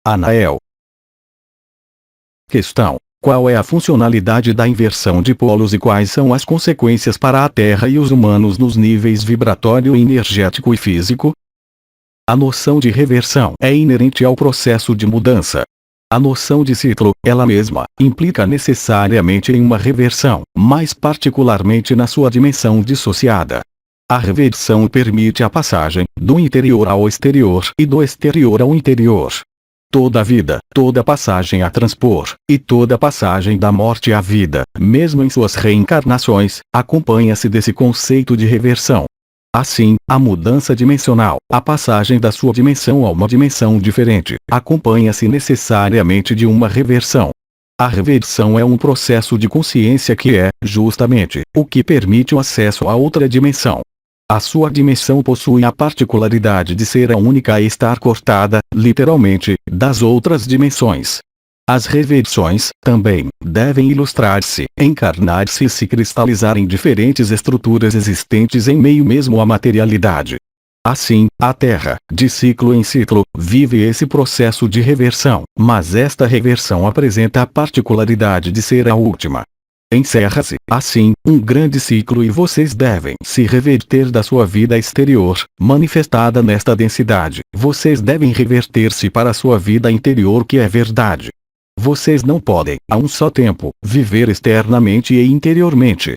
Anael. Questão: qual é a funcionalidade da inversão de polos e quais são as consequências para a Terra e os humanos nos níveis vibratório, energético e físico? A noção de reversão é inerente ao processo de mudança. A noção de ciclo, ela mesma, implica necessariamente em uma reversão, mais particularmente na sua dimensão dissociada. A reversão permite a passagem do interior ao exterior e do exterior ao interior. Toda vida, toda passagem a transpor, e toda passagem da morte à vida, mesmo em suas reencarnações, acompanha-se desse conceito de reversão. Assim, a mudança dimensional, a passagem da sua dimensão a uma dimensão diferente, acompanha-se necessariamente de uma reversão. A reversão é um processo de consciência que é, justamente, o que permite o acesso a outra dimensão. A sua dimensão possui a particularidade de ser a única a estar cortada, literalmente, das outras dimensões. As reversões, também, devem ilustrar-se, encarnar-se e se cristalizar em diferentes estruturas existentes em meio mesmo à materialidade. Assim, a Terra, de ciclo em ciclo, vive esse processo de reversão, mas esta reversão apresenta a particularidade de ser a última. Encerra-se, assim, um grande ciclo e vocês devem se reverter da sua vida exterior, manifestada nesta densidade. Vocês devem reverter-se para a sua vida interior que é verdade. Vocês não podem, a um só tempo, viver externamente e interiormente.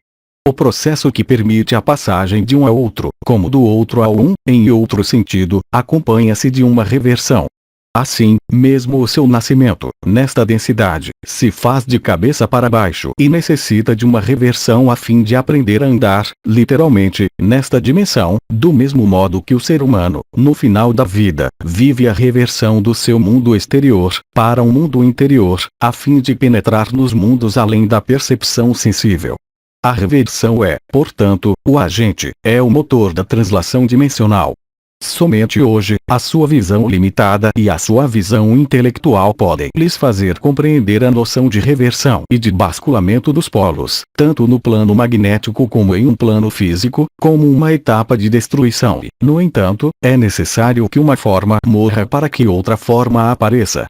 O processo que permite a passagem de um a outro, como do outro a um, em outro sentido, acompanha-se de uma reversão. Assim, mesmo o seu nascimento, nesta densidade, se faz de cabeça para baixo e necessita de uma reversão a fim de aprender a andar, literalmente, nesta dimensão, do mesmo modo que o ser humano, no final da vida, vive a reversão do seu mundo exterior, para um mundo interior, a fim de penetrar nos mundos além da percepção sensível. A reversão é, portanto, o agente, é o motor da translação dimensional. Somente hoje, a sua visão limitada e a sua visão intelectual podem lhes fazer compreender a noção de reversão e de basculamento dos polos, tanto no plano magnético como em um plano físico, como uma etapa de destruição e, no entanto, é necessário que uma forma morra para que outra forma apareça.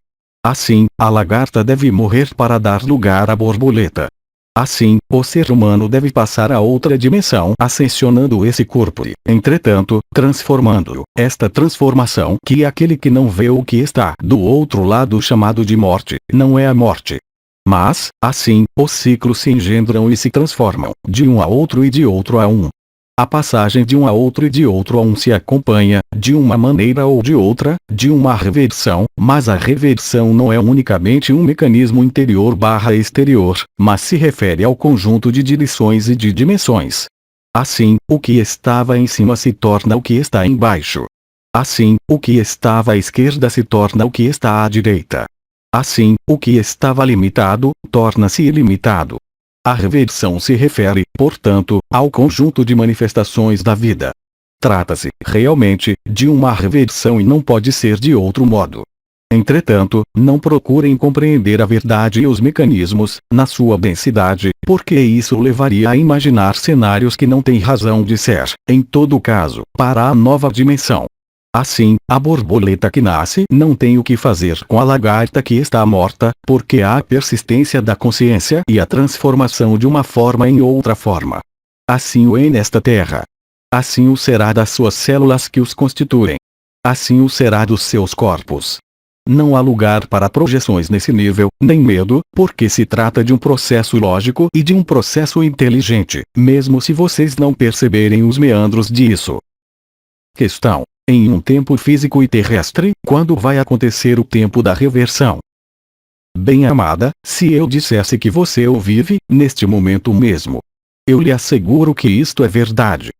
Assim, a lagarta deve morrer para dar lugar à borboleta. Assim, o ser humano deve passar a outra dimensão ascensionando esse corpo e, entretanto, transformando-o. Esta transformação que aquele que não vê o que está do outro lado chamado de morte, não é a morte. Mas, assim, os ciclos se engendram e se transformam, de um a outro e de outro a um. A passagem de um a outro e de outro a um se acompanha, de uma maneira ou de outra, de uma reversão, mas a reversão não é unicamente um mecanismo interior/exterior, mas se refere ao conjunto de direções e de dimensões. Assim, o que estava em cima se torna o que está embaixo. Assim, o que estava à esquerda se torna o que está à direita. Assim, o que estava limitado, torna-se ilimitado. A reversão se refere, portanto, ao conjunto de manifestações da vida. Trata-se, realmente, de uma reversão e não pode ser de outro modo. Entretanto, não procurem compreender a verdade e os mecanismos, na sua densidade, porque isso levaria a imaginar cenários que não têm razão de ser, em todo caso, para a nova dimensão. Assim, a borboleta que nasce não tem o que fazer com a lagarta que está morta, porque há a persistência da consciência e a transformação de uma forma em outra forma. Assim o é nesta terra. Assim o será das suas células que os constituem. Assim o será dos seus corpos. Não há lugar para projeções nesse nível, nem medo, porque se trata de um processo lógico e de um processo inteligente, mesmo se vocês não perceberem os meandros disso. Questão: em um tempo físico e terrestre, quando vai acontecer o tempo da reversão? Bem-amada, se eu dissesse que você o vive, neste momento mesmo, eu lhe asseguro que isto é verdade.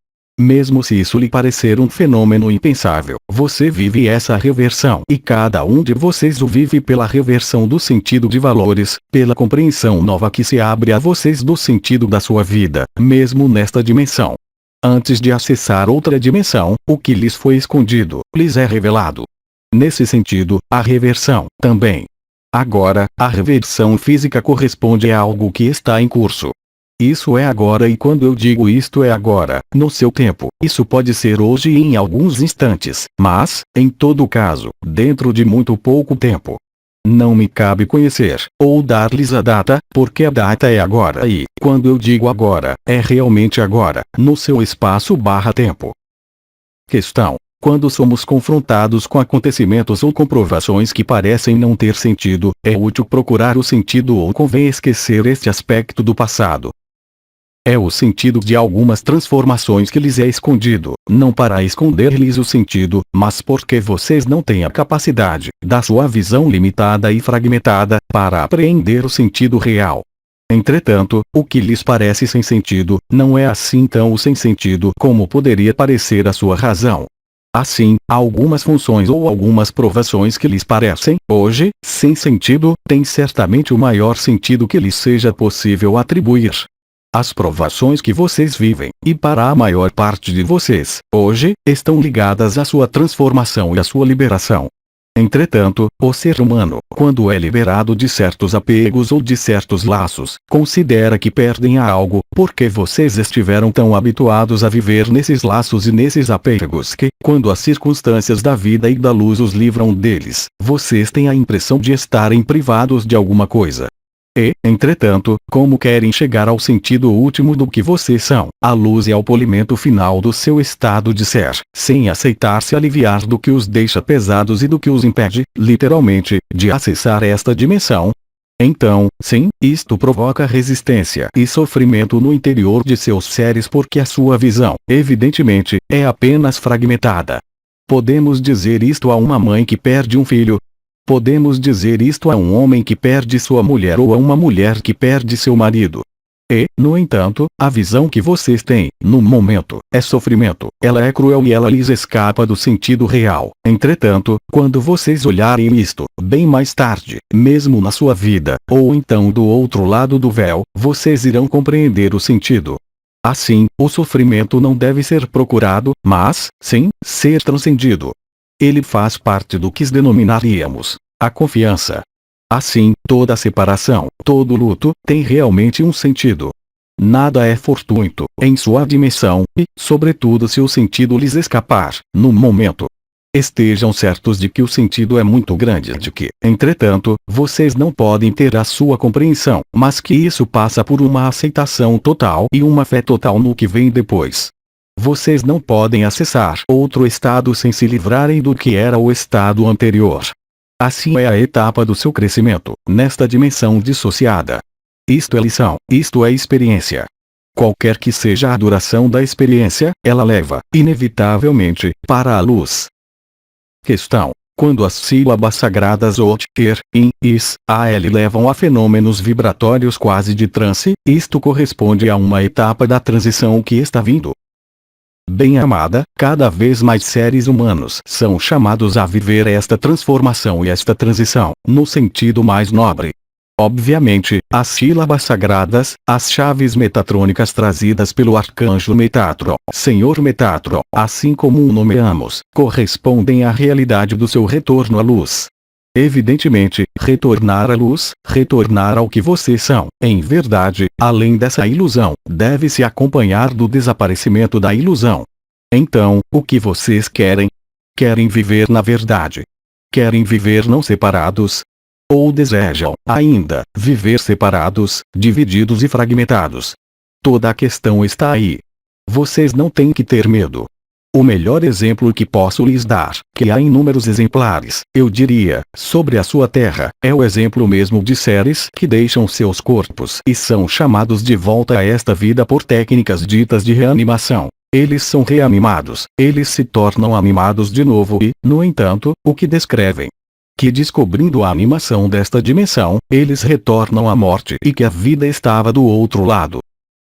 Mesmo se isso lhe parecer um fenômeno impensável, você vive essa reversão e cada um de vocês o vive pela reversão do sentido de valores, pela compreensão nova que se abre a vocês do sentido da sua vida, mesmo nesta dimensão. Antes de acessar outra dimensão, o que lhes foi escondido, lhes é revelado. Nesse sentido, a reversão, também. Agora, a reversão física corresponde a algo que está em curso. Isso é agora e quando eu digo isto é agora, no seu tempo, isso pode ser hoje e em alguns instantes, mas, em todo caso, dentro de muito pouco tempo. Não me cabe conhecer, ou dar-lhes a data, porque a data é agora e, quando eu digo agora, é realmente agora, no seu espaço/tempo. Questão: quando somos confrontados com acontecimentos ou comprovações que parecem não ter sentido, é útil procurar o sentido ou convém esquecer este aspecto do passado? É o sentido de algumas transformações que lhes é escondido, não para esconder-lhes o sentido, mas porque vocês não têm a capacidade, da sua visão limitada e fragmentada, para apreender o sentido real. Entretanto, o que lhes parece sem sentido, não é assim tão sem sentido como poderia parecer a sua razão. Assim, algumas funções ou algumas provações que lhes parecem, hoje, sem sentido, têm certamente o maior sentido que lhes seja possível atribuir. As provações que vocês vivem, e para a maior parte de vocês, hoje, estão ligadas à sua transformação e à sua liberação. Entretanto, o ser humano, quando é liberado de certos apegos ou de certos laços, considera que perdem algo, porque vocês estiveram tão habituados a viver nesses laços e nesses apegos que, quando as circunstâncias da vida e da luz os livram deles, vocês têm a impressão de estarem privados de alguma coisa. E, entretanto, como querem chegar ao sentido último do que vocês são, à luz e ao polimento final do seu estado de ser, sem aceitar-se aliviar do que os deixa pesados e do que os impede, literalmente, de acessar esta dimensão? Então, sim, isto provoca resistência e sofrimento no interior de seus seres porque a sua visão, evidentemente, é apenas fragmentada. Podemos dizer isto a uma mãe que perde um filho? Podemos dizer isto a um homem que perde sua mulher ou a uma mulher que perde seu marido. E, no entanto, a visão que vocês têm, no momento, é sofrimento, ela é cruel e ela lhes escapa do sentido real. Entretanto, quando vocês olharem isto, bem mais tarde, mesmo na sua vida, ou então do outro lado do véu, vocês irão compreender o sentido. Assim, o sofrimento não deve ser procurado, mas, sim, ser transcendido. Ele faz parte do que denominaríamos a confiança. Assim, toda separação, todo luto, tem realmente um sentido. Nada é fortuito, em sua dimensão, e, sobretudo se o sentido lhes escapar, no momento. Estejam certos de que o sentido é muito grande, de que, entretanto, vocês não podem ter a sua compreensão, mas que isso passa por uma aceitação total e uma fé total no que vem depois. Vocês não podem acessar outro estado sem se livrarem do que era o estado anterior. Assim é a etapa do seu crescimento, nesta dimensão dissociada. Isto é lição, isto é experiência. Qualquer que seja a duração da experiência, ela leva, inevitavelmente, para a luz. Questão: quando as sílabas sagradas ot, er, in, is, al levam a fenômenos vibratórios quase de transe, isto corresponde a uma etapa da transição que está vindo. Bem-amada, cada vez mais seres humanos são chamados a viver esta transformação e esta transição, no sentido mais nobre. Obviamente, as sílabas sagradas, as chaves metatrônicas trazidas pelo arcanjo Metatron, Senhor Metatron, assim como o nomeamos, correspondem à realidade do seu retorno à luz. Evidentemente, retornar à luz, retornar ao que vocês são, em verdade, além dessa ilusão, deve-se acompanhar do desaparecimento da ilusão. Então, o que vocês querem? Querem viver na verdade? Querem viver não separados? Ou desejam, ainda, viver separados, divididos e fragmentados? Toda a questão está aí. Vocês não têm que ter medo. O melhor exemplo que posso lhes dar, que há inúmeros exemplares, eu diria, sobre a sua terra, é o exemplo mesmo de seres que deixam seus corpos e são chamados de volta a esta vida por técnicas ditas de reanimação. Eles são reanimados, eles se tornam animados de novo e, no entanto, o que descrevem? Que descobrindo a animação desta dimensão, eles retornam à morte e que a vida estava do outro lado.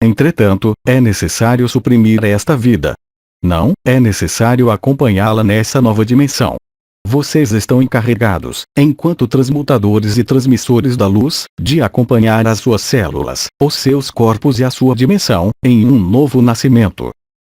Entretanto, é necessário suprimir esta vida. Não, é necessário acompanhá-la nessa nova dimensão. Vocês estão encarregados, enquanto transmutadores e transmissores da luz, de acompanhar as suas células, os seus corpos e a sua dimensão, em um novo nascimento.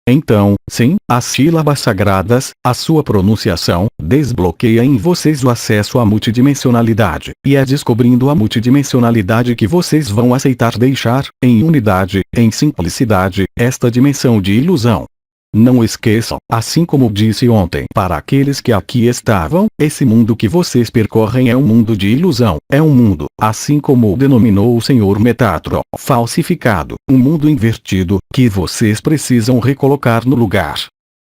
Então, sim, as sílabas sagradas, a sua pronunciação, desbloqueia em vocês o acesso à multidimensionalidade, e é descobrindo a multidimensionalidade que vocês vão aceitar deixar, em unidade, em simplicidade, esta dimensão de ilusão. Não esqueçam, assim como disse ontem para aqueles que aqui estavam, esse mundo que vocês percorrem é um mundo de ilusão, é um mundo, assim como o denominou o Senhor Metatron, falsificado, um mundo invertido, que vocês precisam recolocar no lugar.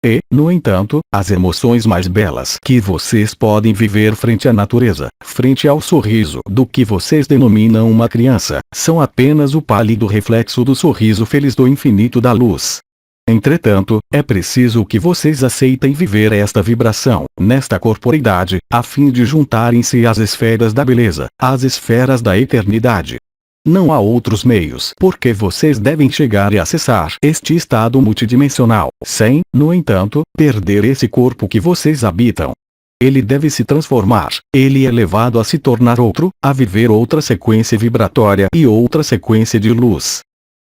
E, no entanto, as emoções mais belas que vocês podem viver frente à natureza, frente ao sorriso do que vocês denominam uma criança, são apenas o pálido reflexo do sorriso feliz do infinito da luz. Entretanto, é preciso que vocês aceitem viver esta vibração, nesta corporeidade, a fim de juntarem-se às esferas da beleza, às esferas da eternidade. Não há outros meios porque vocês devem chegar e acessar este estado multidimensional, sem, no entanto, perder esse corpo que vocês habitam. Ele deve se transformar, ele é levado a se tornar outro, a viver outra sequência vibratória e outra sequência de luz.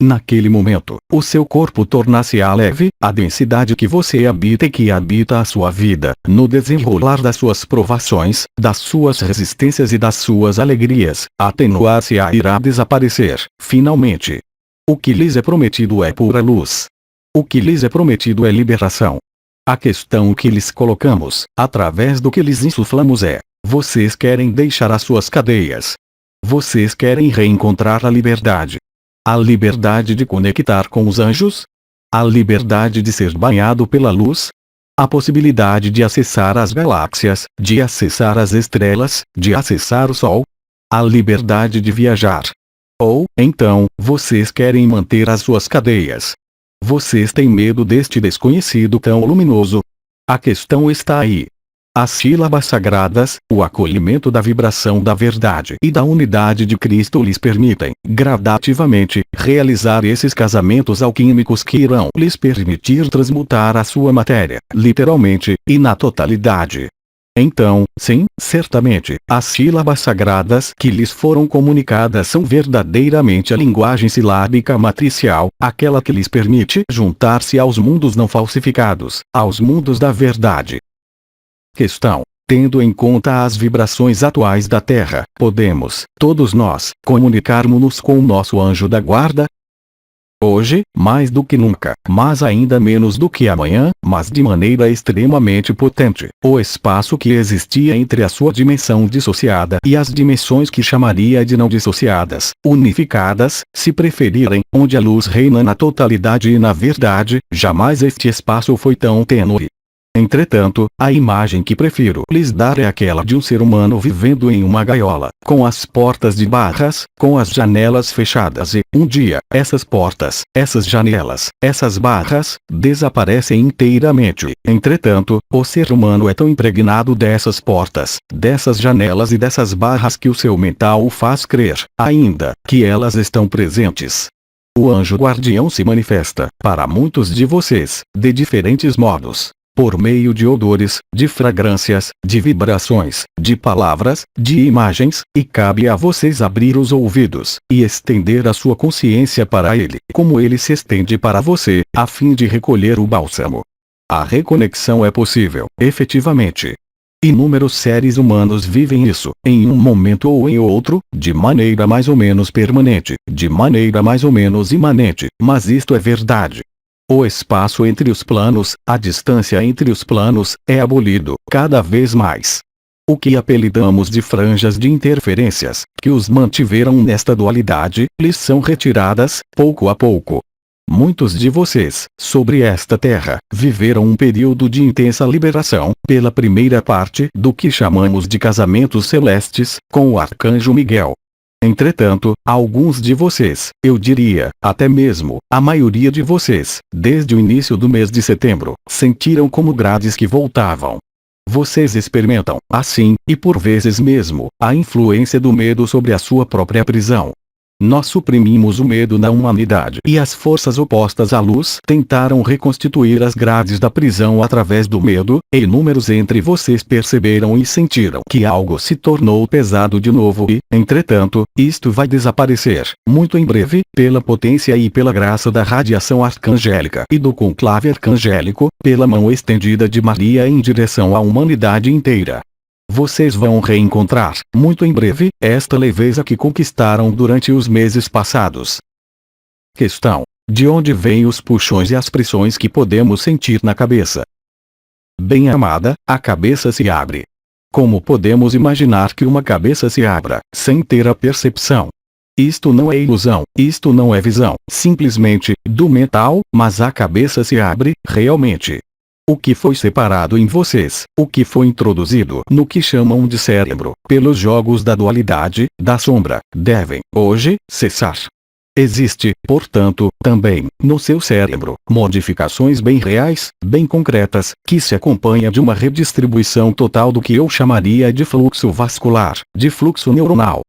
Naquele momento, o seu corpo torna-se-á leve, a densidade que você habita e que habita a sua vida, no desenrolar das suas provações, das suas resistências e das suas alegrias, atenuar-se-á, irá desaparecer, finalmente. O que lhes é prometido é pura luz. O que lhes é prometido é liberação. A questão que lhes colocamos, através do que lhes insuflamos é: vocês querem deixar as suas cadeias? Vocês querem reencontrar a liberdade? A liberdade de conectar com os anjos? A liberdade de ser banhado pela luz? A possibilidade de acessar as galáxias, de acessar as estrelas, de acessar o Sol? A liberdade de viajar? Ou, então, vocês querem manter as suas cadeias? Vocês têm medo deste desconhecido tão luminoso? A questão está aí. As sílabas sagradas, o acolhimento da vibração da verdade e da unidade de Cristo lhes permitem, gradativamente, realizar esses casamentos alquímicos que irão lhes permitir transmutar a sua matéria, literalmente, e na totalidade. Então, sim, certamente, as sílabas sagradas que lhes foram comunicadas são verdadeiramente a linguagem silábica matricial, aquela que lhes permite juntar-se aos mundos não falsificados, aos mundos da verdade. Questão: tendo em conta as vibrações atuais da Terra, podemos, todos nós, comunicarmos-nos com o nosso anjo da guarda? Hoje, mais do que nunca, mas ainda menos do que amanhã, mas de maneira extremamente potente, o espaço que existia entre a sua dimensão dissociada e as dimensões que chamaria de não dissociadas, unificadas, se preferirem, onde a luz reina na totalidade e na verdade, jamais este espaço foi tão tênue. Entretanto, a imagem que prefiro lhes dar é aquela de um ser humano vivendo em uma gaiola, com as portas de barras, com as janelas fechadas e, um dia, essas portas, essas janelas, essas barras, desaparecem inteiramente. Entretanto, o ser humano é tão impregnado dessas portas, dessas janelas e dessas barras que o seu mental o faz crer, ainda, que elas estão presentes. O anjo guardião se manifesta, para muitos de vocês, de diferentes modos. Por meio de odores, de fragrâncias, de vibrações, de palavras, de imagens, e cabe a vocês abrir os ouvidos, e estender a sua consciência para ele, como ele se estende para você, a fim de recolher o bálsamo. A reconexão é possível, efetivamente. Inúmeros seres humanos vivem isso, em um momento ou em outro, de maneira mais ou menos permanente, de maneira mais ou menos imanente, mas isto é verdade. O espaço entre os planos, a distância entre os planos, é abolido, cada vez mais. O que apelidamos de franjas de interferências, que os mantiveram nesta dualidade, lhes são retiradas, pouco a pouco. Muitos de vocês, sobre esta terra, viveram um período de intensa liberação, pela primeira parte do que chamamos de casamentos celestes, com o Arcanjo Miguel. Entretanto, alguns de vocês, eu diria, até mesmo, a maioria de vocês, desde o início do mês de setembro, sentiram como grades que voltavam. Vocês experimentam, assim, e por vezes mesmo, a influência do medo sobre a sua própria prisão. Nós suprimimos o medo na humanidade e as forças opostas à luz tentaram reconstituir as grades da prisão através do medo, e inúmeros entre vocês perceberam e sentiram que algo se tornou pesado de novo e, entretanto, isto vai desaparecer, muito em breve, pela potência e pela graça da radiação arcangélica e do conclave arcangélico, pela mão estendida de Maria em direção à humanidade inteira. Vocês vão reencontrar, muito em breve, esta leveza que conquistaram durante os meses passados. Questão: De onde vêm os puxões e as pressões que podemos sentir na cabeça? Bem-amada, a cabeça se abre. Como podemos imaginar que uma cabeça se abra, sem ter a percepção? Isto não é ilusão, isto não é visão, simplesmente, do mental, mas a cabeça se abre, realmente. O que foi separado em vocês, o que foi introduzido no que chamam de cérebro, pelos jogos da dualidade, da sombra, devem, hoje, cessar. Existe, portanto, também, no seu cérebro, modificações bem reais, bem concretas, que se acompanham de uma redistribuição total do que eu chamaria de fluxo vascular, de fluxo neuronal.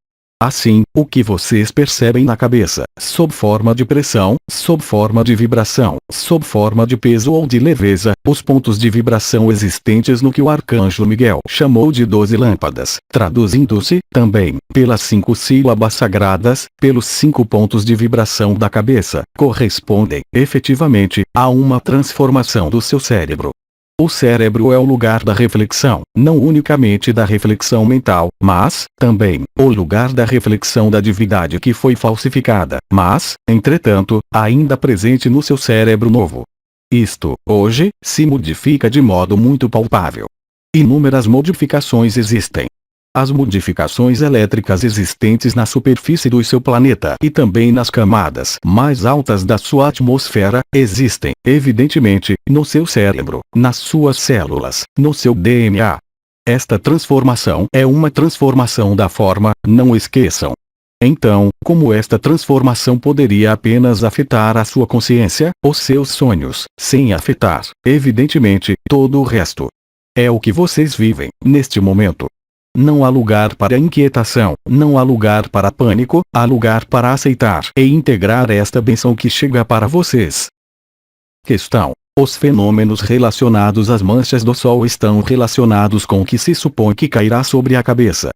Assim, o que vocês percebem na cabeça, sob forma de pressão, sob forma de vibração, sob forma de peso ou de leveza, os pontos de vibração existentes no que o arcanjo Miguel chamou de 12 lâmpadas, traduzindo-se, também, pelas 5 sílabas sagradas, pelos 5 pontos de vibração da cabeça, correspondem, efetivamente, a uma transformação do seu cérebro. O cérebro é o lugar da reflexão, não unicamente da reflexão mental, mas, também, o lugar da reflexão da divindade que foi falsificada, mas, entretanto, ainda presente no seu cérebro novo. Isto, hoje, se modifica de modo muito palpável. Inúmeras modificações existem. As modificações elétricas existentes na superfície do seu planeta e também nas camadas mais altas da sua atmosfera, existem, evidentemente, no seu cérebro, nas suas células, no seu DNA. Esta transformação é uma transformação da forma, não esqueçam. Então, como esta transformação poderia apenas afetar a sua consciência, os seus sonhos, sem afetar, evidentemente, todo o resto? É o que vocês vivem, neste momento. Não há lugar para inquietação, não há lugar para pânico, há lugar para aceitar e integrar esta bênção que chega para vocês. Questão: os fenômenos relacionados às manchas do sol estão relacionados com o que se supõe que cairá sobre a cabeça.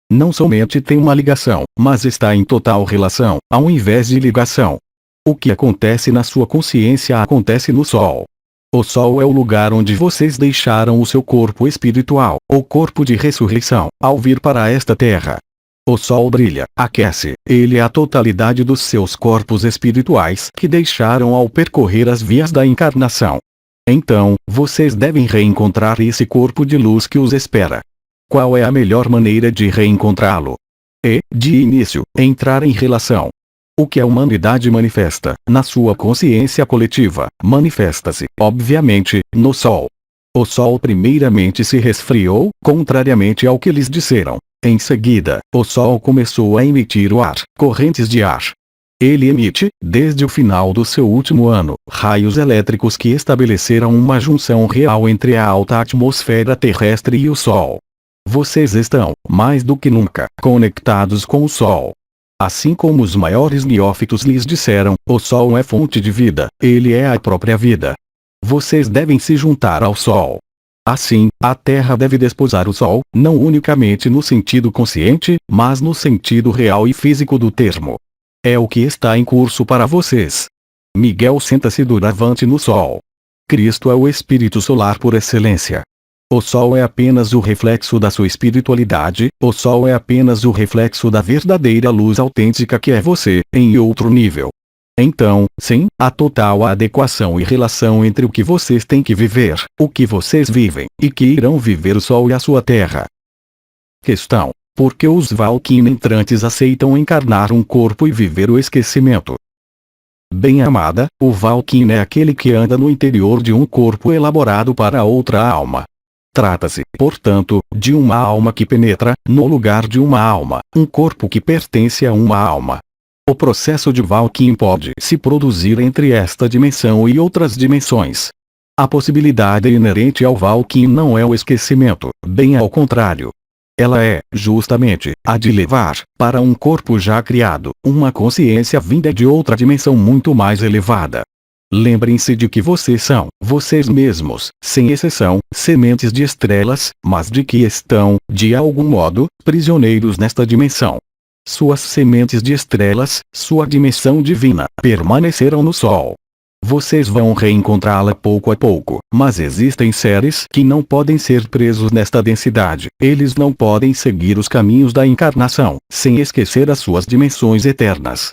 Não somente tem uma ligação, mas está em total relação, ao invés de ligação. O que acontece na sua consciência acontece no sol. O sol é o lugar onde vocês deixaram o seu corpo espiritual, o corpo de ressurreição, ao vir para esta terra. O sol brilha, aquece, ele é a totalidade dos seus corpos espirituais que deixaram ao percorrer as vias da encarnação. Então, vocês devem reencontrar esse corpo de luz que os espera. Qual é a melhor maneira de reencontrá-lo? De início, entrar em relação. O que a humanidade manifesta, na sua consciência coletiva, manifesta-se, obviamente, no Sol. O Sol primeiramente se resfriou, contrariamente ao que lhes disseram. Em seguida, o Sol começou a emitir o ar, correntes de ar. Ele emite, desde o final do seu último ano, raios elétricos que estabeleceram uma junção real entre a alta atmosfera terrestre e o Sol. Vocês estão, mais do que nunca, conectados com o Sol. Assim como os maiores neófitos lhes disseram, o Sol é fonte de vida, ele é a própria vida. Vocês devem se juntar ao Sol. Assim, a Terra deve desposar o Sol, não unicamente no sentido consciente, mas no sentido real e físico do termo. É o que está em curso para vocês. Miguel senta-se doravante no Sol. Cristo é o Espírito Solar por excelência. O Sol é apenas o reflexo da sua espiritualidade, o Sol é apenas o reflexo da verdadeira luz autêntica que é você, em outro nível. Então, sim, há total adequação e relação entre o que vocês têm que viver, o que vocês vivem, e que irão viver o Sol e a sua Terra. Questão: por que os Valkyrie entrantes aceitam encarnar um corpo e viver o esquecimento? Bem-amada, o Valkyrie é aquele que anda no interior de um corpo elaborado para outra alma. Trata-se, portanto, de uma alma que penetra, no lugar de uma alma, um corpo que pertence a uma alma. O processo de Valkyrie pode se produzir entre esta dimensão e outras dimensões. A possibilidade inerente ao Valkyrie não é o esquecimento, bem ao contrário. Ela é, justamente, a de levar, para um corpo já criado, uma consciência vinda de outra dimensão muito mais elevada. Lembrem-se de que vocês são, vocês mesmos, sem exceção, sementes de estrelas, mas de que estão, de algum modo, prisioneiros nesta dimensão. Suas sementes de estrelas, sua dimensão divina, permanecerão no Sol. Vocês vão reencontrá-la pouco a pouco, mas existem seres que não podem ser presos nesta densidade, eles não podem seguir os caminhos da encarnação, sem esquecer as suas dimensões eternas.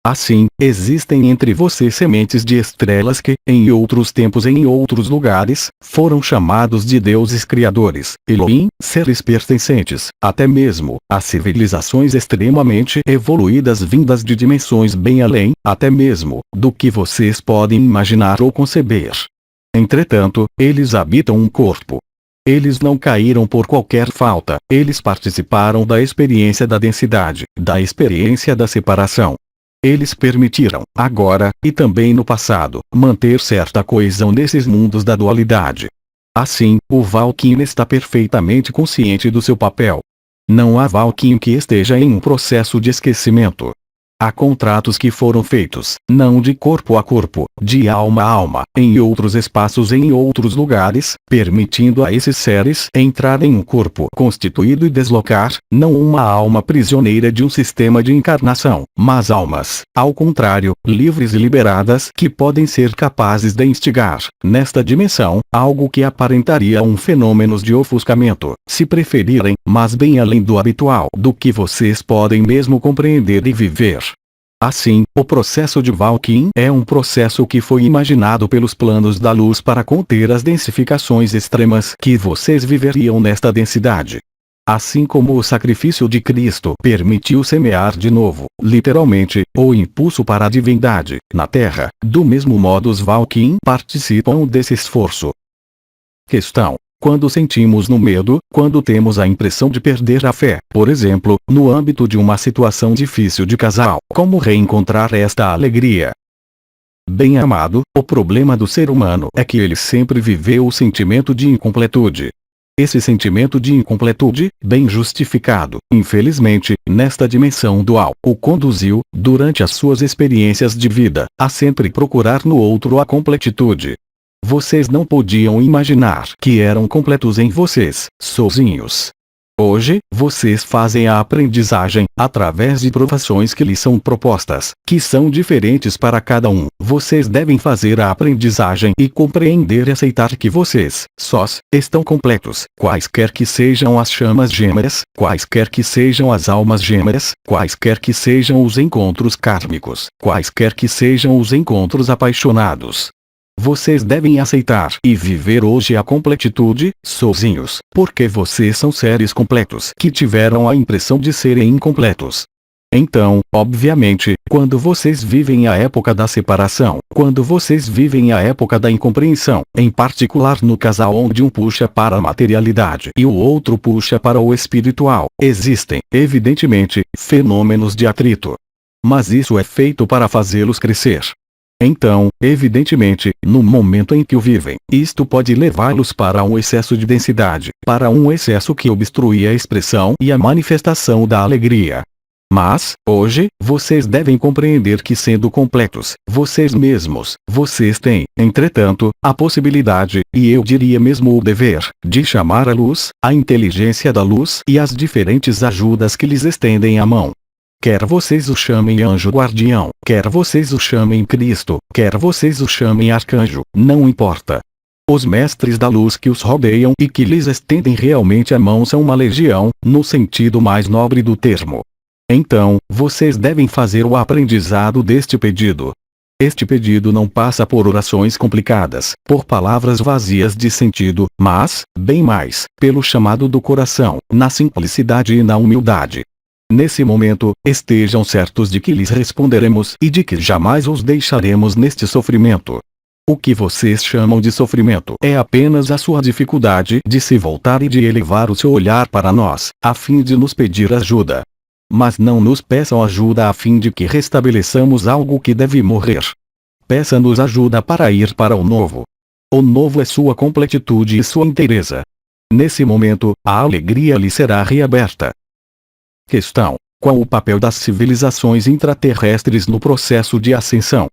Assim, existem entre vocês sementes de estrelas que, em outros tempos e em outros lugares, foram chamados de deuses criadores, Elohim, seres pertencentes, até mesmo, a civilizações extremamente evoluídas vindas de dimensões bem além, até mesmo, do que vocês podem imaginar ou conceber. Entretanto, eles habitam um corpo. Eles não caíram por qualquer falta, eles participaram da experiência da densidade, da experiência da separação. Eles permitiram, agora, e também no passado, manter certa coesão nesses mundos da dualidade. Assim, o Valkyrie está perfeitamente consciente do seu papel. Não há Valkyrie que esteja em um processo de esquecimento. Há contratos que foram feitos, não de corpo a corpo, de alma a alma, em outros espaços e em outros lugares, permitindo a esses seres entrar em um corpo constituído e deslocar, não uma alma prisioneira de um sistema de encarnação, mas almas, ao contrário, livres e liberadas que podem ser capazes de instigar, nesta dimensão, algo que aparentaria um fenômeno de ofuscamento, se preferirem, mas bem além do habitual, do que vocês podem mesmo compreender e viver. Assim, o processo de Valkyrie é um processo que foi imaginado pelos planos da luz para conter as densificações extremas que vocês viveriam nesta densidade. Assim como o sacrifício de Cristo permitiu semear de novo, literalmente, o impulso para a divindade, na Terra, do mesmo modo os Valkyrie participam desse esforço. Questão: quando sentimos no medo, quando temos a impressão de perder a fé, por exemplo, no âmbito de uma situação difícil de casal, como reencontrar esta alegria? Bem-amado, o problema do ser humano é que ele sempre viveu o sentimento de incompletude. Esse sentimento de incompletude, bem justificado, infelizmente, nesta dimensão dual, o conduziu, durante as suas experiências de vida, a sempre procurar no outro a completitude. Vocês não podiam imaginar que eram completos em vocês, sozinhos. Hoje, vocês fazem a aprendizagem, através de provações que lhes são propostas, que são diferentes para cada um. Vocês devem fazer a aprendizagem e compreender e aceitar que vocês, sós, estão completos, quaisquer que sejam as chamas gêmeas, quaisquer que sejam as almas gêmeas, quaisquer que sejam os encontros kármicos, quaisquer que sejam os encontros apaixonados. Vocês devem aceitar e viver hoje a completitude, sozinhos, porque vocês são seres completos que tiveram a impressão de serem incompletos. Então, obviamente, quando vocês vivem a época da separação, quando vocês vivem a época da incompreensão, em particular no casal onde um puxa para a materialidade e o outro puxa para o espiritual, existem, evidentemente, fenômenos de atrito. Mas isso é feito para fazê-los crescer. Então, evidentemente, no momento em que o vivem, isto pode levá-los para um excesso de densidade, para um excesso que obstrui a expressão e a manifestação da alegria. Mas, hoje, vocês devem compreender que sendo completos, vocês mesmos, vocês têm, entretanto, a possibilidade, e eu diria mesmo o dever, de chamar a luz, a inteligência da luz e as diferentes ajudas que lhes estendem a mão. Quer vocês o chamem anjo guardião, quer vocês o chamem Cristo, quer vocês o chamem arcanjo, não importa. Os mestres da luz que os rodeiam e que lhes estendem realmente a mão são uma legião, no sentido mais nobre do termo. Então, vocês devem fazer o aprendizado deste pedido. Este pedido não passa por orações complicadas, por palavras vazias de sentido, mas, bem mais, pelo chamado do coração, na simplicidade e na humildade. Nesse momento, estejam certos de que lhes responderemos e de que jamais os deixaremos neste sofrimento. O que vocês chamam de sofrimento é apenas a sua dificuldade de se voltar e de elevar o seu olhar para nós, a fim de nos pedir ajuda. Mas não nos peçam ajuda a fim de que restabeleçamos algo que deve morrer. Peça-nos ajuda para ir para o novo. O novo é sua completitude e sua inteireza. Nesse momento, a alegria lhe será reaberta. Questão: qual o papel das civilizações intraterrestres no processo de ascensão?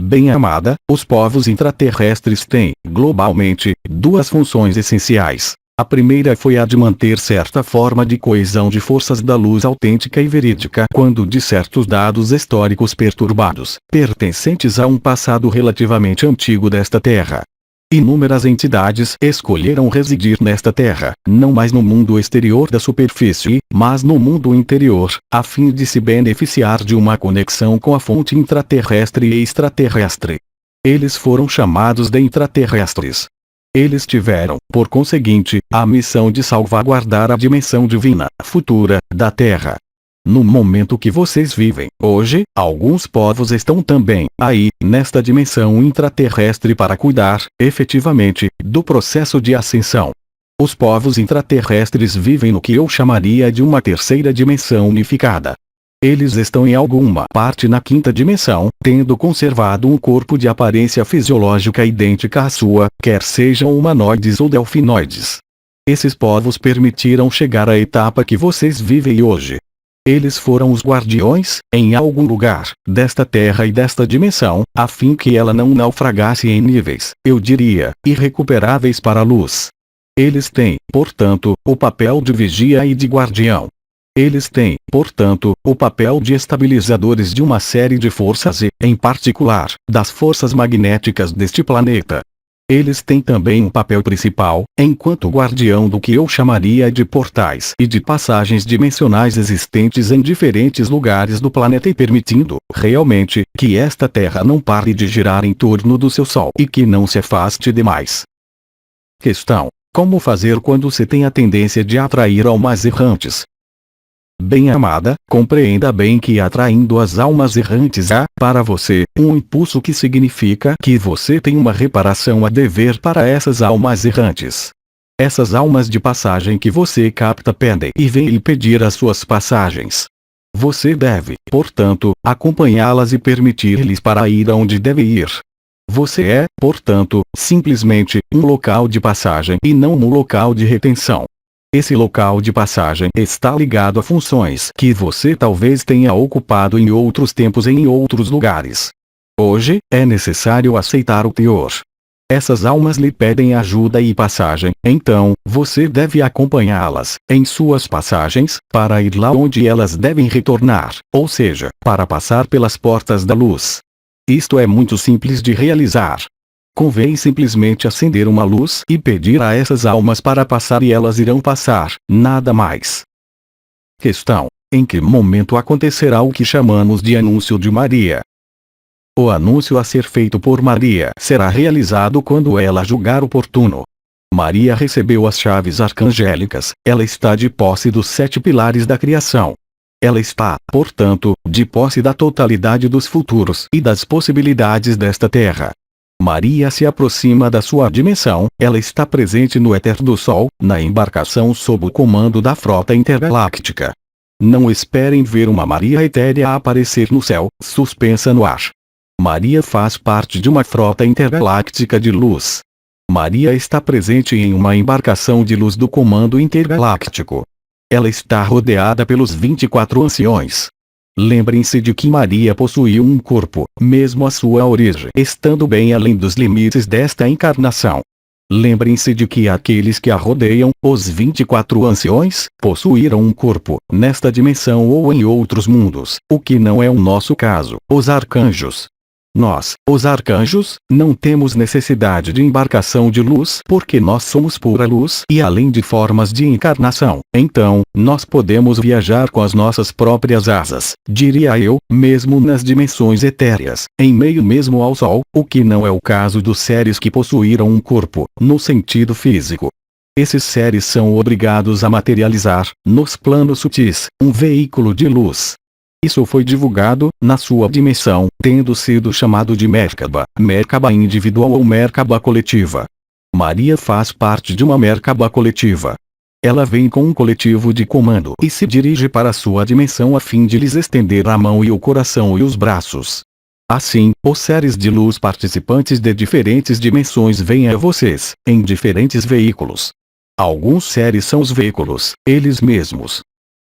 Bem-amada, os povos intraterrestres têm, globalmente, duas funções essenciais. A primeira foi a de manter certa forma de coesão de forças da luz autêntica e verídica quando de certos dados históricos perturbados, pertencentes a um passado relativamente antigo desta Terra. Inúmeras entidades escolheram residir nesta terra, não mais no mundo exterior da superfície, mas no mundo interior, a fim de se beneficiar de uma conexão com a fonte intraterrestre e extraterrestre. Eles foram chamados de intraterrestres. Eles tiveram, por conseguinte, a missão de salvaguardar a dimensão divina, futura, da Terra. No momento que vocês vivem, hoje, alguns povos estão também, aí, nesta dimensão intraterrestre para cuidar, efetivamente, do processo de ascensão. Os povos intraterrestres vivem no que eu chamaria de uma terceira dimensão unificada. Eles estão em alguma parte na quinta dimensão, tendo conservado um corpo de aparência fisiológica idêntica à sua, quer sejam humanoides ou delfinoides. Esses povos permitiram chegar à etapa que vocês vivem hoje. Eles foram os guardiões, em algum lugar, desta terra e desta dimensão, a fim que ela não naufragasse em níveis, eu diria, irrecuperáveis para a luz. Eles têm, portanto, o papel de vigia e de guardião. Eles têm, portanto, o papel de estabilizadores de uma série de forças e, em particular, das forças magnéticas deste planeta. Eles têm também um papel principal, enquanto guardião do que eu chamaria de portais e de passagens dimensionais existentes em diferentes lugares do planeta e permitindo, realmente, que esta Terra não pare de girar em torno do seu Sol e que não se afaste demais. Questão: como fazer quando se tem a tendência de atrair almas errantes? Bem-amada, compreenda bem que atraindo as almas errantes há, para você, um impulso que significa que você tem uma reparação a dever para essas almas errantes. Essas almas de passagem que você capta pedem e vêm lhe pedir as suas passagens. Você deve, portanto, acompanhá-las e permitir-lhes para ir aonde deve ir. Você é, portanto, simplesmente, um local de passagem e não um local de retenção. Esse local de passagem está ligado a funções que você talvez tenha ocupado em outros tempos e em outros lugares. Hoje, é necessário aceitar o teor. Essas almas lhe pedem ajuda e passagem, então, você deve acompanhá-las, em suas passagens, para ir lá onde elas devem retornar, ou seja, para passar pelas portas da luz. Isto é muito simples de realizar. Convém simplesmente acender uma luz e pedir a essas almas para passar e elas irão passar, nada mais. Questão: em que momento acontecerá o que chamamos de anúncio de Maria? O anúncio a ser feito por Maria será realizado quando ela julgar oportuno. Maria recebeu as chaves arcangélicas, ela está de posse dos 7 pilares da criação. Ela está, portanto, de posse da totalidade dos futuros e das possibilidades desta Terra. Maria se aproxima da sua dimensão, ela está presente no éter do Sol, na embarcação sob o comando da frota intergaláctica. Não esperem ver uma Maria etérea aparecer no céu, suspensa no ar. Maria faz parte de uma frota intergaláctica de luz. Maria está presente em uma embarcação de luz do comando intergaláctico. Ela está rodeada pelos 24 anciões. Lembrem-se de que Maria possuiu um corpo, mesmo a sua origem estando bem além dos limites desta encarnação. Lembrem-se de que aqueles que a rodeiam, os 24 anciões, possuíram um corpo, nesta dimensão ou em outros mundos, o que não é o nosso caso, os arcanjos. Nós, os arcanjos, não temos necessidade de embarcação de luz porque nós somos pura luz e além de formas de encarnação, então, nós podemos viajar com as nossas próprias asas, diria eu, mesmo nas dimensões etéreas, em meio mesmo ao Sol, o que não é o caso dos seres que possuíram um corpo, no sentido físico. Esses seres são obrigados a materializar, nos planos sutis, um veículo de luz. Isso foi divulgado, na sua dimensão, tendo sido chamado de Merkaba, Merkaba individual ou Merkaba coletiva. Maria faz parte de uma Merkaba coletiva. Ela vem com um coletivo de comando e se dirige para sua dimensão a fim de lhes estender a mão e o coração e os braços. Assim, os seres de luz participantes de diferentes dimensões vêm a vocês, em diferentes veículos. Alguns seres são os veículos, eles mesmos.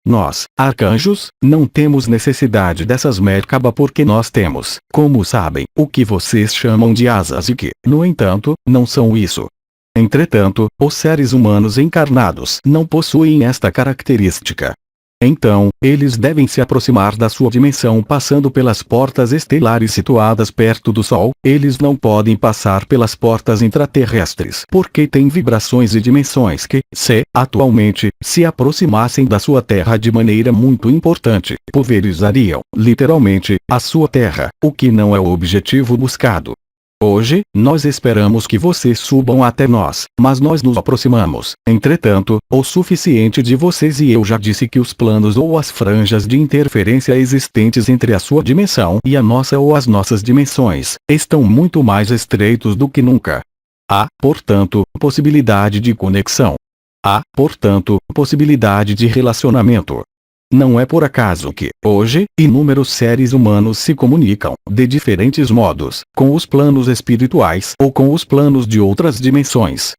Nós, arcanjos, não temos necessidade dessas Merkaba porque nós temos, como sabem, o que vocês chamam de asas e que, no entanto, não são isso. Entretanto, os seres humanos encarnados não possuem esta característica. Então, eles devem se aproximar da sua dimensão passando pelas portas estelares situadas perto do Sol. Eles não podem passar pelas portas intraterrestres porque têm vibrações e dimensões que, atualmente, se aproximassem da sua Terra de maneira muito importante, pulverizariam, literalmente, a sua Terra, o que não é o objetivo buscado. Hoje, nós esperamos que vocês subam até nós, mas nós nos aproximamos, entretanto, o suficiente de vocês e eu já disse que os planos ou as franjas de interferência existentes entre a sua dimensão e a nossa ou as nossas dimensões, estão muito mais estreitos do que nunca. Há, portanto, possibilidade de conexão. Há, portanto, possibilidade de relacionamento. Não é por acaso que, hoje, inúmeros seres humanos se comunicam, de diferentes modos, com os planos espirituais ou com os planos de outras dimensões.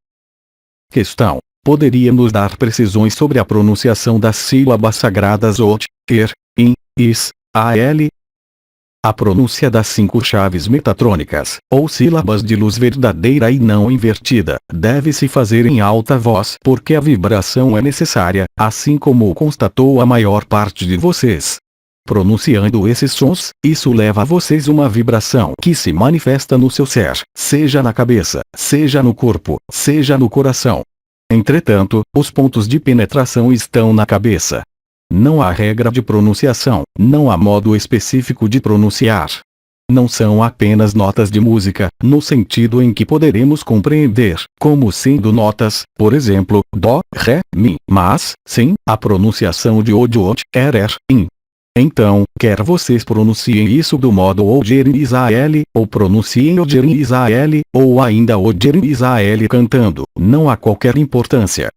Questão: poderia nos dar precisões sobre a pronunciação das sílabas sagradas Ot, Er, In, Is, Al? A pronúncia das 5 chaves metatrônicas, ou sílabas de luz verdadeira e não invertida, deve-se fazer em alta voz porque a vibração é necessária, assim como o constatou a maior parte de vocês. Pronunciando esses sons, isso leva a vocês uma vibração que se manifesta no seu ser, seja na cabeça, seja no corpo, seja no coração. Entretanto, os pontos de penetração estão na cabeça. Não há regra de pronunciação, não há modo específico de pronunciar. Não são apenas notas de música, no sentido em que poderemos compreender, como sendo notas, por exemplo, Dó, Ré, Mi, mas, sim, a pronunciação de Ot, Er, In. Então, quer vocês pronunciem isso do modo Ojerin Isael, ou pronunciem Ojerin Isael, ou ainda Ojerin Isael cantando, não há qualquer importância.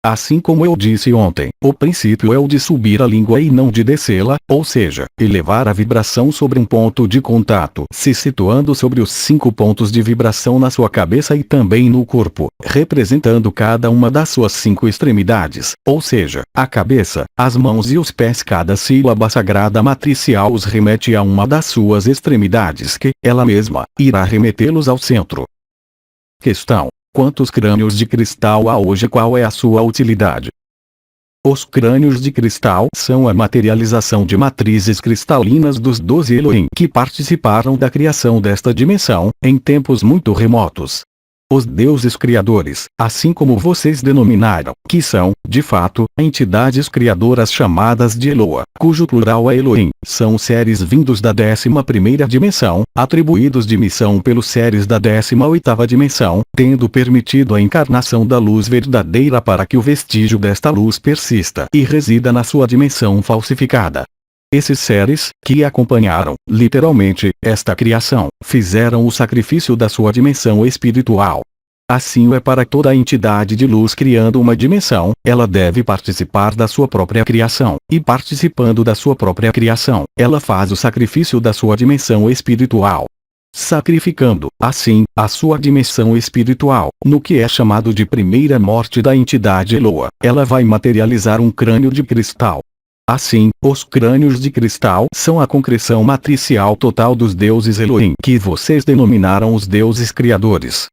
Assim como eu disse ontem, o princípio é o de subir a língua e não de descê-la, ou seja, elevar a vibração sobre um ponto de contato, se situando sobre os 5 pontos de vibração na sua cabeça e também no corpo, representando cada uma das suas 5 extremidades, ou seja, a cabeça, as mãos e os pés. Cada sílaba sagrada matricial os remete a uma das suas extremidades que, ela mesma, irá remetê-los ao centro. Questão: quantos crânios de cristal há hoje? Qual é a sua utilidade? Os crânios de cristal são a materialização de matrizes cristalinas dos 12 Elohim que participaram da criação desta dimensão, em tempos muito remotos. Os deuses criadores, assim como vocês denominaram, que são, de fato, entidades criadoras chamadas de Eloa, cujo plural é Elohim, são seres vindos da 11ª dimensão, atribuídos de missão pelos seres da 18ª dimensão, tendo permitido a encarnação da luz verdadeira para que o vestígio desta luz persista e resida na sua dimensão falsificada. Esses seres, que acompanharam, literalmente, esta criação, fizeram o sacrifício da sua dimensão espiritual. Assim é para toda entidade de luz criando uma dimensão, ela deve participar da sua própria criação, e participando da sua própria criação, ela faz o sacrifício da sua dimensão espiritual. Sacrificando, assim, a sua dimensão espiritual, no que é chamado de primeira morte da entidade Eloa, ela vai materializar um crânio de cristal. Assim, os crânios de cristal são a concreção matricial total dos deuses Elohim que vocês denominaram os deuses criadores.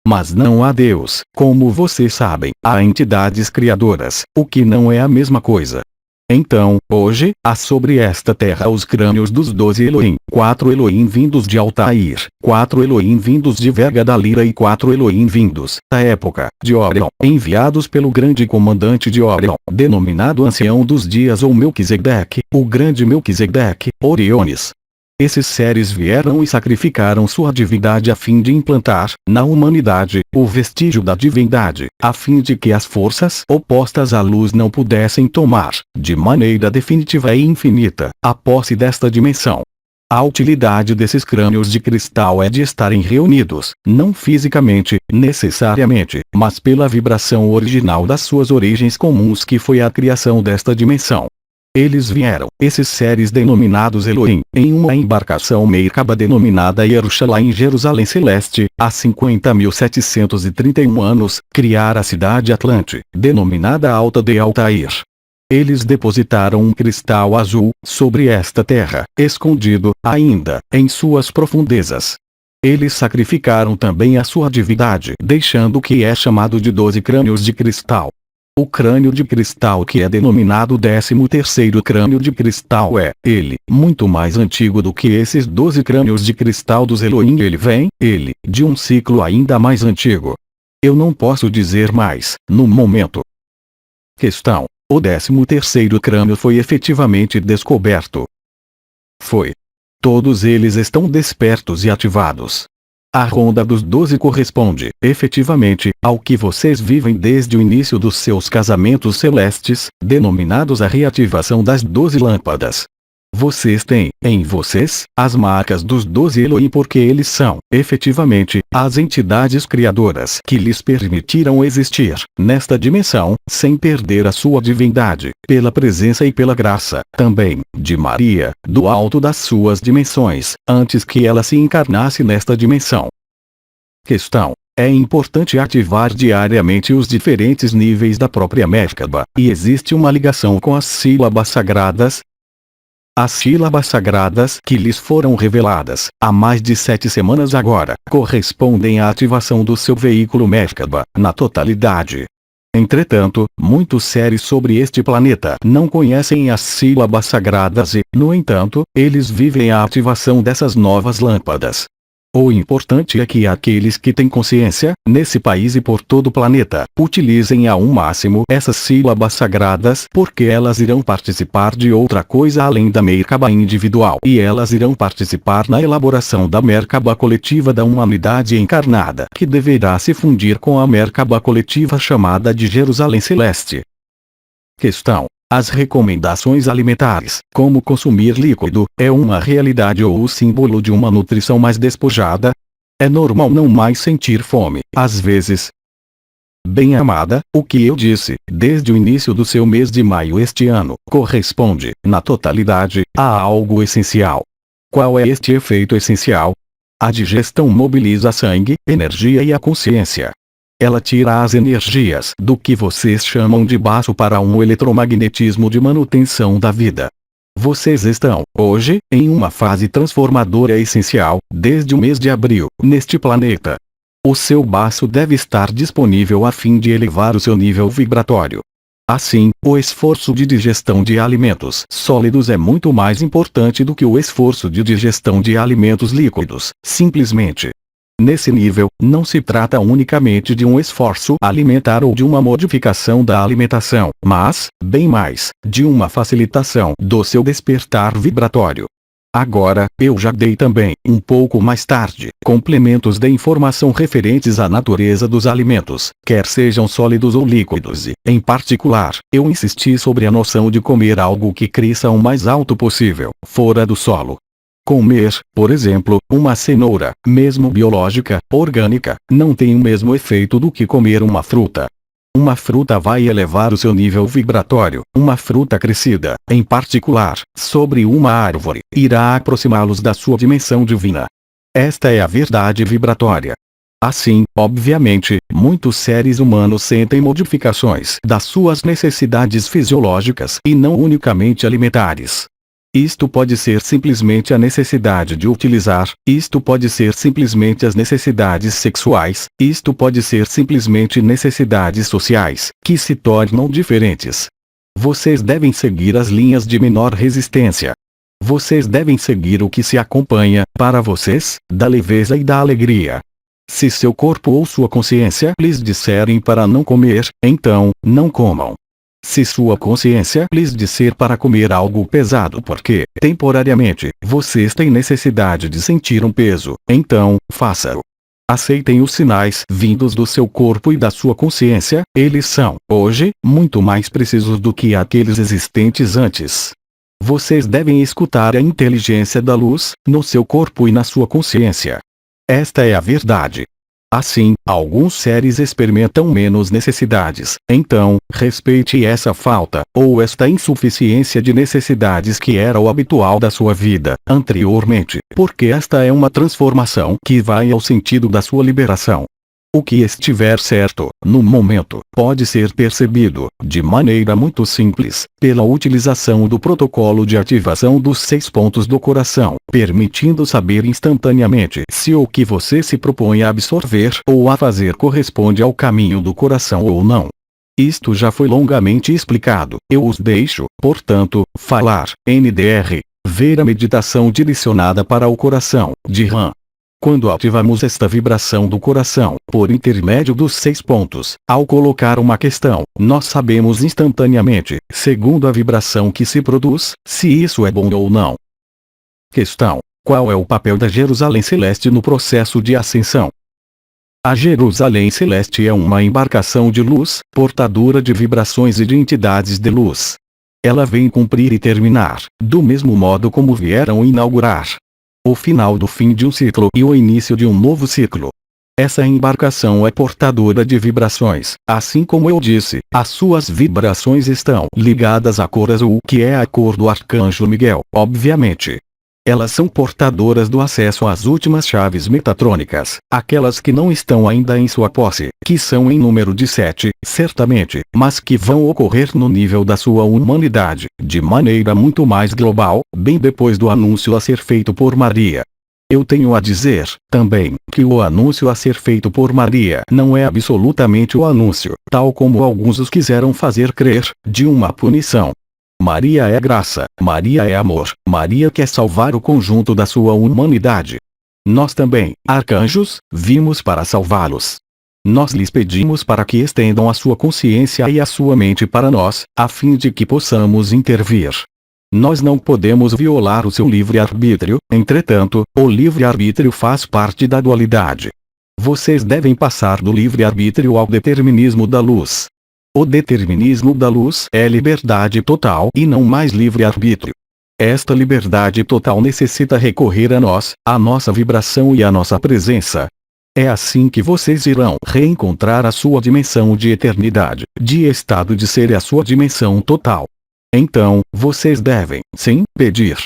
Mas não há Deus, como vocês sabem, há entidades criadoras, o que não é a mesma coisa. Então, hoje, há sobre esta terra os crânios dos 12 Elohim, 4 Elohim vindos de Altair, 4 Elohim vindos de Verga da Lira e 4 Elohim vindos, à época, de Orion, enviados pelo grande comandante de Orion, denominado Ancião dos Dias ou Melquisedeque, o grande Melquisedeque, Oriones. Esses seres vieram e sacrificaram sua divindade a fim de implantar, na humanidade, o vestígio da divindade, a fim de que as forças opostas à luz não pudessem tomar, de maneira definitiva e infinita, a posse desta dimensão. A utilidade desses crânios de cristal é de estarem reunidos, não fisicamente, necessariamente, mas pela vibração original das suas origens comuns que foi a criação desta dimensão. Eles vieram, esses seres denominados Elohim, em uma embarcação Merkaba denominada Yerushalayim em Jerusalém Celeste, há 50.731 anos, criar a cidade Atlante, denominada Alta de Altair. Eles depositaram um cristal azul, sobre esta terra, escondido, ainda, em suas profundezas. Eles sacrificaram também a sua divindade, deixando o que é chamado de 12 crânios de cristal. O crânio de cristal, que é denominado 13º crânio de cristal, muito mais antigo do que esses 12 crânios de cristal dos Elohim. Ele vem, de um ciclo ainda mais antigo. Eu não posso dizer mais, no momento. Questão: o 13º crânio foi efetivamente descoberto? Foi. Todos eles estão despertos e ativados. A ronda dos 12 corresponde, efetivamente, ao que vocês vivem desde o início dos seus casamentos celestes, denominados a reativação das 12 lâmpadas. Vocês têm, em vocês, as marcas dos 12 Elohim, porque eles são, efetivamente, as entidades criadoras que lhes permitiram existir, nesta dimensão, sem perder a sua divindade, pela presença e pela graça, também, de Maria, do alto das suas dimensões, antes que ela se encarnasse nesta dimensão. Questão: é importante ativar diariamente os diferentes níveis da própria Merkaba, e existe uma ligação com as sílabas sagradas? As sílabas sagradas que lhes foram reveladas, há mais de 7 semanas agora, correspondem à ativação do seu veículo Merkaba, na totalidade. Entretanto, muitos seres sobre este planeta não conhecem as sílabas sagradas e, no entanto, eles vivem a ativação dessas novas lâmpadas. O importante é que aqueles que têm consciência, nesse país e por todo o planeta, utilizem ao máximo essas sílabas sagradas, porque elas irão participar de outra coisa além da Merkaba individual, e elas irão participar na elaboração da Merkaba coletiva da humanidade encarnada, que deverá se fundir com a Merkaba coletiva chamada de Jerusalém Celeste. Questão: as recomendações alimentares, como consumir líquido, é uma realidade ou o símbolo de uma nutrição mais despojada? É normal não mais sentir fome, às vezes? Bem-amada, o que eu disse, desde o início do seu mês de maio este ano, corresponde, na totalidade, a algo essencial. Qual é este efeito essencial? A digestão mobiliza sangue, energia e a consciência. Ela tira as energias do que vocês chamam de baço para um eletromagnetismo de manutenção da vida. Vocês estão, hoje, em uma fase transformadora essencial, desde o mês de abril, neste planeta. O seu baço deve estar disponível a fim de elevar o seu nível vibratório. Assim, o esforço de digestão de alimentos sólidos é muito mais importante do que o esforço de digestão de alimentos líquidos, simplesmente. Nesse nível, não se trata unicamente de um esforço alimentar ou de uma modificação da alimentação, mas, bem mais, de uma facilitação do seu despertar vibratório. Agora, eu já dei também, um pouco mais tarde, complementos de informação referentes à natureza dos alimentos, quer sejam sólidos ou líquidos e, em particular, eu insisti sobre a noção de comer algo que cresça o mais alto possível, fora do solo. Comer, por exemplo, uma cenoura, mesmo biológica, orgânica, não tem o mesmo efeito do que comer uma fruta. Uma fruta vai elevar o seu nível vibratório, uma fruta crescida, em particular, sobre uma árvore, irá aproximá-los da sua dimensão divina. Esta é a verdade vibratória. Assim, obviamente, muitos seres humanos sentem modificações das suas necessidades fisiológicas e não unicamente alimentares. Isto pode ser simplesmente a necessidade de utilizar, isto pode ser simplesmente as necessidades sexuais, isto pode ser simplesmente necessidades sociais, que se tornam diferentes. Vocês devem seguir as linhas de menor resistência. Vocês devem seguir o que se acompanha, para vocês, da leveza e da alegria. Se seu corpo ou sua consciência lhes disserem para não comer, então, não comam. Se sua consciência lhes disser para comer algo pesado porque, temporariamente, vocês têm necessidade de sentir um peso, então, faça-o. Aceitem os sinais vindos do seu corpo e da sua consciência, eles são, hoje, muito mais precisos do que aqueles existentes antes. Vocês devem escutar a inteligência da luz, no seu corpo e na sua consciência. Esta é a verdade. Assim, alguns seres experimentam menos necessidades, então, respeite essa falta, ou esta insuficiência de necessidades que era o habitual da sua vida, anteriormente, porque esta é uma transformação que vai ao sentido da sua liberação. O que estiver certo, no momento, pode ser percebido, de maneira muito simples, pela utilização do protocolo de ativação dos 6 pontos do coração, permitindo saber instantaneamente se o que você se propõe a absorver ou a fazer corresponde ao caminho do coração ou não. Isto já foi longamente explicado. Eu os deixo, portanto, falar. NDR. Ver a meditação direcionada para o coração, de Ram. Quando ativamos esta vibração do coração, por intermédio dos 6 pontos, ao colocar uma questão, nós sabemos instantaneamente, segundo a vibração que se produz, se isso é bom ou não. Questão: qual é o papel da Jerusalém Celeste no processo de ascensão? A Jerusalém Celeste é uma embarcação de luz, portadora de vibrações e de entidades de luz. Ela vem cumprir e terminar, do mesmo modo como vieram inaugurar o final do fim de um ciclo e o início de um novo ciclo. Essa embarcação é portadora de vibrações, assim como eu disse, as suas vibrações estão ligadas à cor azul, que é a cor do Arcanjo Miguel, obviamente. Elas são portadoras do acesso às últimas chaves metatrônicas, aquelas que não estão ainda em sua posse, que são em número de 7, certamente, mas que vão ocorrer no nível da sua humanidade, de maneira muito mais global, bem depois do anúncio a ser feito por Maria. Eu tenho a dizer, também, que o anúncio a ser feito por Maria não é absolutamente o anúncio, tal como alguns os quiseram fazer crer, de uma punição. Maria é graça, Maria é amor, Maria quer salvar o conjunto da sua humanidade. Nós também, arcanjos, vimos para salvá-los. Nós lhes pedimos para que estendam a sua consciência e a sua mente para nós, a fim de que possamos intervir. Nós não podemos violar o seu livre-arbítrio, entretanto, o livre-arbítrio faz parte da dualidade. Vocês devem passar do livre-arbítrio ao determinismo da luz. O determinismo da luz é liberdade total e não mais livre-arbítrio. Esta liberdade total necessita recorrer a nós, a nossa vibração e a nossa presença. É assim que vocês irão reencontrar a sua dimensão de eternidade, de estado de ser e a sua dimensão total. Então, vocês devem, sim, pedir.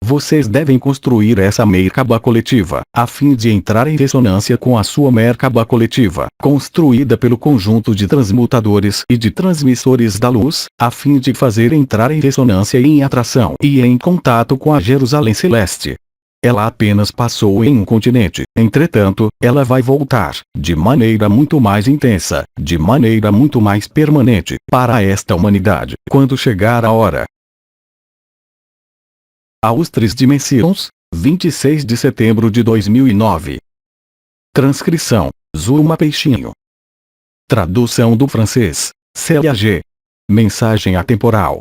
Vocês devem construir essa Merkabah coletiva, a fim de entrar em ressonância com a sua Merkabah coletiva, construída pelo conjunto de transmutadores e de transmissores da luz, a fim de fazer entrar em ressonância e em atração e em contato com a Jerusalém Celeste. Ela apenas passou em um continente, entretanto, ela vai voltar, de maneira muito mais intensa, de maneira muito mais permanente, para esta humanidade, quando chegar a hora. Aos 3 dimensões, 26 de setembro de 2009. Transcrição: Zulma Peixinho. Tradução do francês: Célia G. Mensagem atemporal.